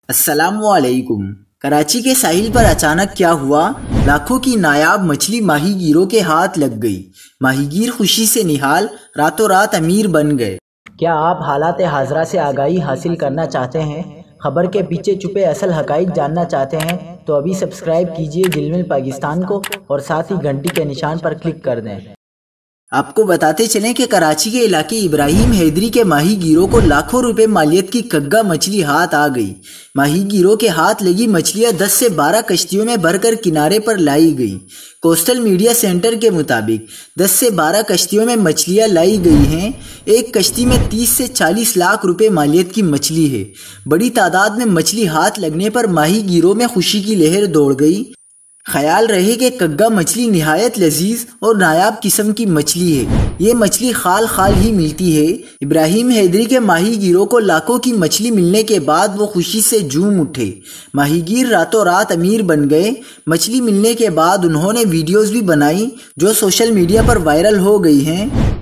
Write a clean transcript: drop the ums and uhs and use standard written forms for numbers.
अस्सलामुअलैकुम। कराची के साहिल पर अचानक क्या हुआ? लाखों की नायाब मछली माहीगीरों के हाथ लग गई। माहीगीर खुशी से निहाल, रातों रात अमीर बन गए। क्या आप हालात हाजरा से आगाही हासिल करना चाहते हैं? खबर के पीछे छुपे असल हकाइक जानना चाहते हैं? तो अभी सब्सक्राइब कीजिए दिलमिल पाकिस्तान को और साथ ही घंटी के निशान पर क्लिक कर दें। आपको बताते चलें कि कराची के इलाके इब्राहिम हैदरी के माहीगीरों को लाखों रुपए मालियत की कग्गा मछली हाथ आ गई। माहीगीरों के हाथ लगी मछलियां 10 से 12 कश्तियों में भरकर किनारे पर लाई गई। कोस्टल मीडिया सेंटर के मुताबिक 10 से 12 कश्तियों में मछलियां लाई गई हैं। एक कश्ती में 30 से 40 लाख रुपए मालियत की मछली है। बड़ी तादाद में मछली हाथ लगने पर माहीगीरों में खुशी की लहर दौड़ गई। ख्याल रहे कि कग्गा मछली निहायत लजीज और नायाब किस्म की मछली है। ये मछली खाल खाल ही मिलती है। इब्राहिम हैदरी के माहीगीरों को लाखों की मछली मिलने के बाद वो खुशी से झूम उठे। माहीगीर रातों रात अमीर बन गए। मछली मिलने के बाद उन्होंने वीडियोस भी बनाई जो सोशल मीडिया पर वायरल हो गई हैं।